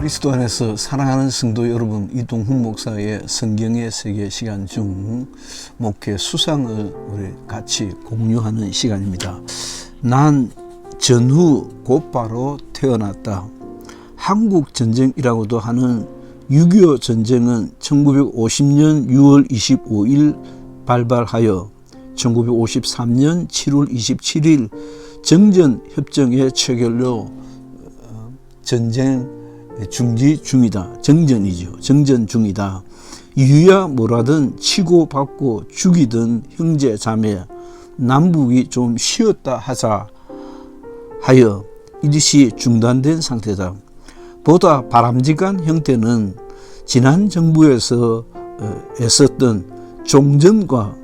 그리스도 안에서 사랑하는 성도 여러분, 이동훈 목사의 성경의 세계 시간 중 목회 수상을 우리 같이 공유하는 시간입니다. 난 전후 곧바로 태어났다. 한국 전쟁이라고도 하는 6.25 전쟁은 1950년 6월 25일 발발하여 1953년 7월 27일 정전협정의 체결로 전쟁 중지 중이다. 정전이죠. 정전 중이다. 이유야 뭐라든 치고받고 죽이던 형제 자매 남북이 좀 쉬었다 하자 하여 이것이 중단된 상태다. 보다 바람직한 형태는 지난 정부에서 애썼던 종전과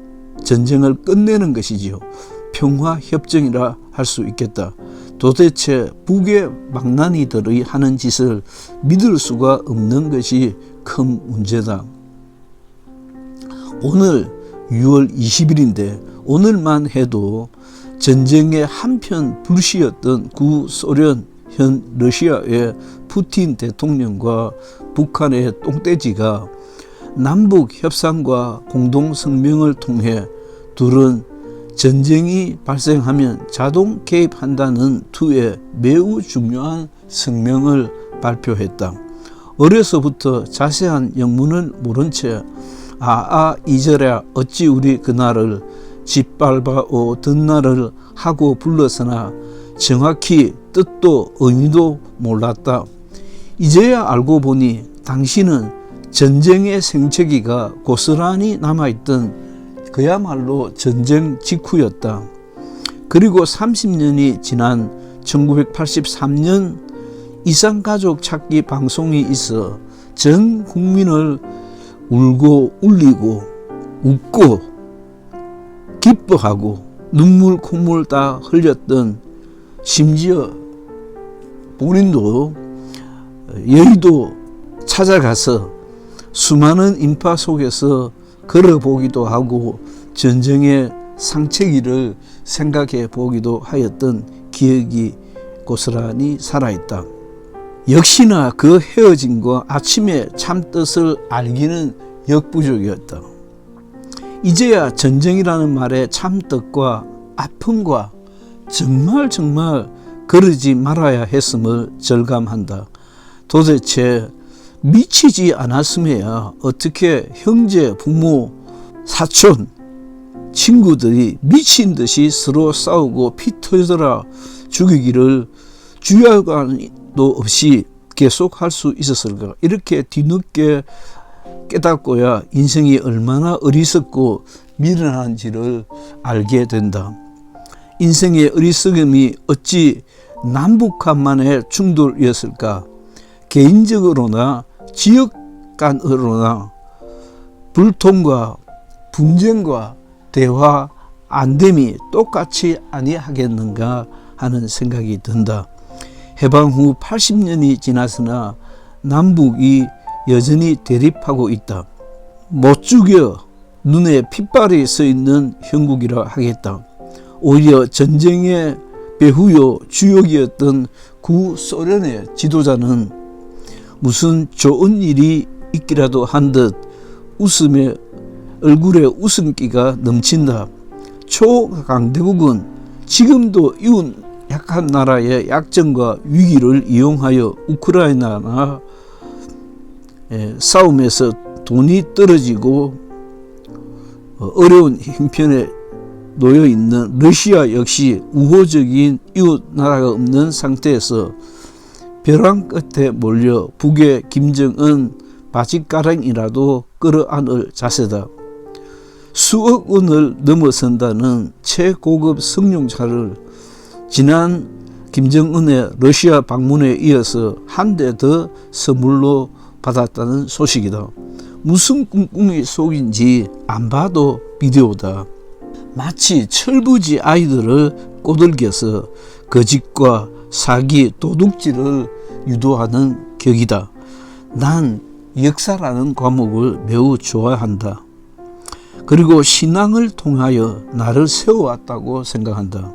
전쟁을 끝내는 것이지요. 평화협정이라 할 수 있겠다. 도대체 북의 망나니들이 하는 짓을 믿을 수가 없는 것이 큰 문제다. 오늘 6월 20일인데 오늘만 해도 전쟁의 한편 불씨였던 구소련 현 러시아의 푸틴 대통령과 북한의 똥돼지가 남북 협상과 공동성명을 통해 둘은 전쟁이 발생하면 자동 개입한다는 투의 매우 중요한 성명을 발표했다. 어려서부터 자세한 영문을 모른 채 잊어라 어찌 우리 그날을 짓밟아 오던 날을 하고 불렀으나 정확히 뜻도 의미도 몰랐다. 이제야 알고 보니 당신은 전쟁의 생채기가 고스란히 남아있던 그야말로 전쟁 직후였다. 그리고 30년이 지난 1983년 이산가족 찾기 방송이 있어 전 국민을 울고 울리고 웃고 기뻐하고 눈물 콧물 다 흘렸던, 심지어 본인도 여의도 찾아가서 수많은 인파 속에서 걸어보기도 하고 전쟁의 상체기를 생각해 보기도 하였던 기억이 고스란히 살아있다. 역시나 그 헤어짐과 아침의 참뜻을 알기는 역부족이었다. 이제야 전쟁이라는 말의 참뜻과 아픔과 정말 그러지 말아야 했음을 절감한다. 도대체 미치지 않았음에야 어떻게 형제, 부모, 사촌, 친구들이 미친 듯이 서로 싸우고 피 터져라 죽이기를 주야관도 없이 계속할 수 있었을까? 이렇게 뒤늦게 깨닫고야 인생이 얼마나 어리석고 미련한지를 알게 된다. 인생의 어리석음이 어찌 남북한만의 충돌이었을까? 개인적으로나 지역 간으로나 불통과 분쟁과 대화 안됨이 똑같이 아니하겠는가 하는 생각이 든다. 해방 후 80년이 지났으나 남북이 여전히 대립하고 있다. 못 죽여 눈에 핏발이 서 있는 형국이라 하겠다. 오히려 전쟁의 배후요 주역이었던 구소련의 지도자는 무슨 좋은 일이 있기라도 한 듯 웃음에 얼굴에 웃음기가 넘친다. 초강대국은 지금도 이웃 약한 나라의 약점과 위기를 이용하여 우크라이나나 싸움에서 돈이 떨어지고 어려운 형편에 놓여 있는 러시아 역시 우호적인 이웃 나라가 없는 상태에서 벼랑 끝에 몰려 북의 김정은 바짓가랑이라도 끌어안을 자세다. 수억 원을 넘어선다는 최고급 승용차를 지난 김정은의 러시아 방문에 이어서 한 대 더 선물로 받았다는 소식이다. 무슨 꿍꿍이 속인지 안 봐도 비디오다. 마치 철부지 아이들을 꼬들겨서 거짓과 사기, 도둑질을 유도하는 격이다. 난 역사라는 과목을 매우 좋아한다. 그리고 신앙을 통하여 나를 세워왔다고 생각한다.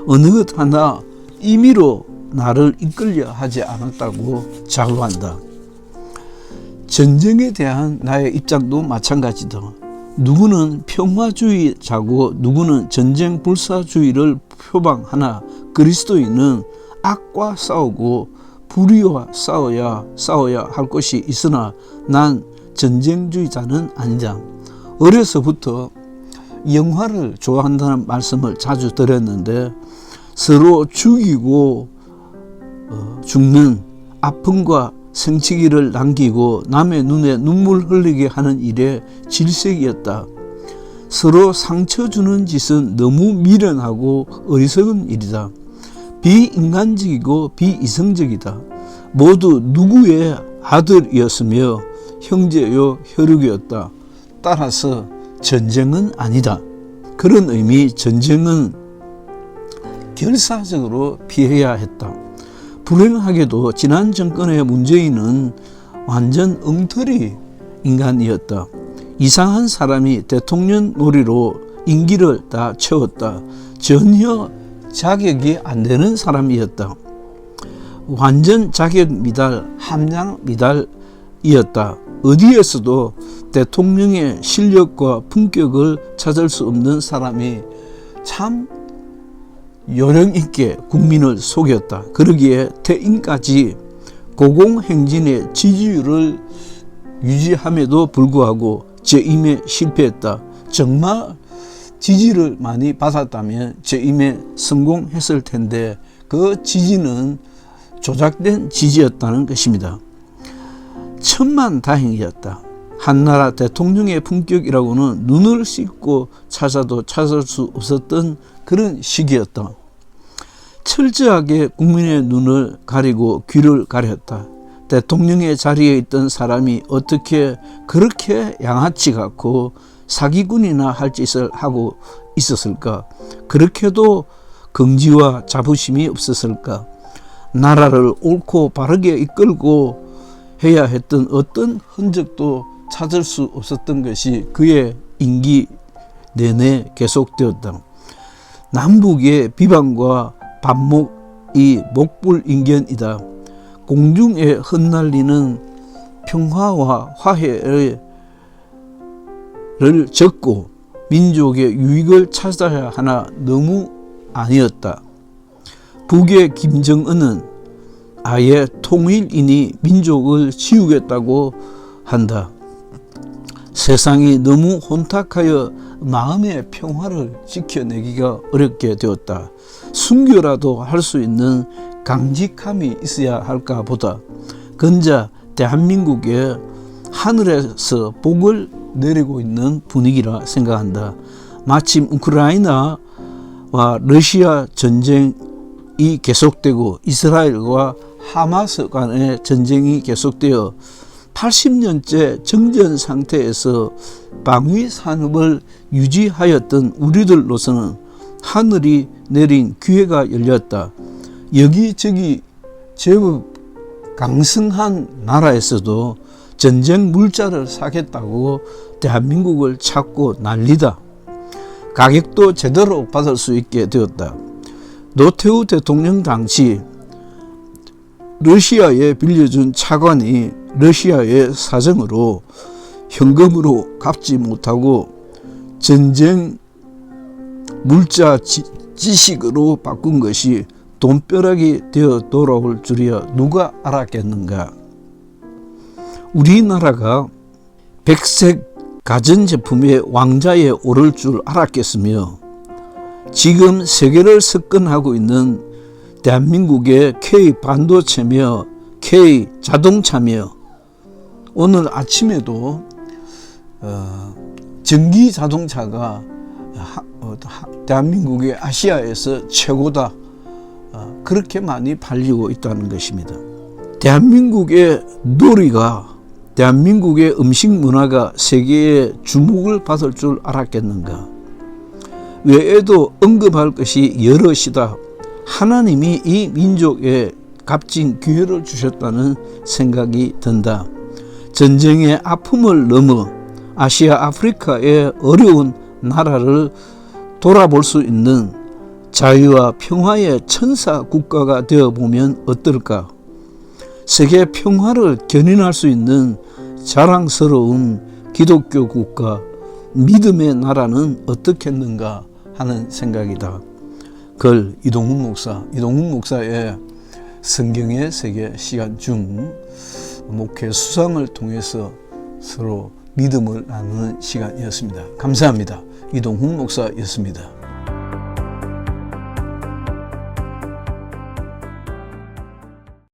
어느 것 하나 임의로 나를 이끌려 하지 않았다고 자부한다. 전쟁에 대한 나의 입장도 마찬가지다. 누구는 평화주의자고 누구는 전쟁 불사주의를 표방하나 그리스도인은 악과 싸우고 불의와 싸워야 할 것이 있으나 난 전쟁주의자는 아니다. 어려서부터 영화를 좋아한다는 말씀을 자주 드렸는데 서로 죽이고 죽는 아픔과 생치기를 남기고 남의 눈에 눈물 흘리게 하는 일에 질색이었다. 서로 상처 주는 짓은 너무 미련하고 어리석은 일이다. 비인간적이고 비이성적이다. 모두 누구의 아들이었으며 형제요 혈육이었다. 따라서 전쟁은 아니다. 그런 의미 전쟁은 결사적으로 피해야 했다. 불행하게도 지난 정권의 문재인은 완전 엉터리 인간이었다. 이상한 사람이 대통령 놀이로 임기를 다 채웠다. 전혀 자격이 안 되는 사람이었다. 완전 자격 미달, 함량 미달이었다. 어디에서도 대통령의 실력과 품격을 찾을 수 없는 사람이 참 요령 있게 국민을 속였다. 그러기에 퇴임까지 고공행진의 지지율을 유지함에도 불구하고 재임에 실패했다. 정말 지지를 많이 받았다면 재임에 성공했을 텐데 그 지지는 조작된 지지였다는 것입니다. 천만다행이었다. 한나라 대통령의 품격이라고는 눈을 씻고 찾아도 찾을 수 없었던 그런 시기였다. 철저하게 국민의 눈을 가리고 귀를 가렸다. 대통령의 자리에 있던 사람이 어떻게 그렇게 양아치 같고 사기꾼이나 할 짓을 하고 있었을까? 그렇게도 긍지와 자부심이 없었을까? 나라를 옳고 바르게 이끌고 해야 했던 어떤 흔적도 찾을 수 없었던 것이 그의 임기 내내 계속되었다. 남북의 비방과 반목이 목불인견이다. 공중에 흩날리는 평화와 화해를 적고 민족의 유익을 찾아야 하나 너무 아니었다. 북의 김정은은 아예 통일이니 민족을 지우겠다고 한다. 세상이 너무 혼탁하여 마음의 평화를 지켜내기가 어렵게 되었다. 순교라도 할 수 있는 강직함이 있어야 할까 보다. 근자 대한민국에 하늘에서 복을 내리고 있는 분위기라 생각한다. 마침 우크라이나와 러시아 전쟁이 계속되고 이스라엘과 하마스 간의 전쟁이 계속되어 80년째 정전 상태에서 방위 산업을 유지하였던 우리들로서는 하늘이 내린 기회가 열렸다. 여기저기 제법 강성한 나라에서도 전쟁 물자를 사겠다고 대한민국을 찾고 난리다. 가격도 제대로 받을 수 있게 되었다. 노태우 대통령 당시 러시아에 빌려준 차관이 러시아의 사정으로 현금으로 갚지 못하고 전쟁 물자 지식으로 바꾼 것이 돈벼락이 되어 돌아올 줄이야 누가 알았겠는가. 우리나라가 백색 가전제품의 왕자에 오를 줄 알았겠으며 지금 세계를 석권하고 있는 대한민국의 K반도체며 K자동차며 오늘 아침에도 전기 자동차가 대한민국의 아시아에서 최고다. 그렇게 많이 팔리고 있다는 것입니다. 대한민국의 놀이가 대한민국의 음식 문화가 세계의 주목을 받을 줄 알았겠는가. 외에도 언급할 것이 여럿이다. 하나님이 이 민족에 값진 기회를 주셨다는 생각이 든다. 전쟁의 아픔을 넘어 아시아 아프리카의 어려운 나라를 돌아볼 수 있는 자유와 평화의 천사 국가가 되어보면 어떨까? 세계 평화를 견인할 수 있는 자랑스러운 기독교 국가, 믿음의 나라는 어떻겠는가 하는 생각이다. 글 이동훈 목사의 성경의 세계 시간 중 목회 수상을 통해서 서로 믿음을 나누는 시간이었습니다. 감사합니다. 이동훈 목사였습니다.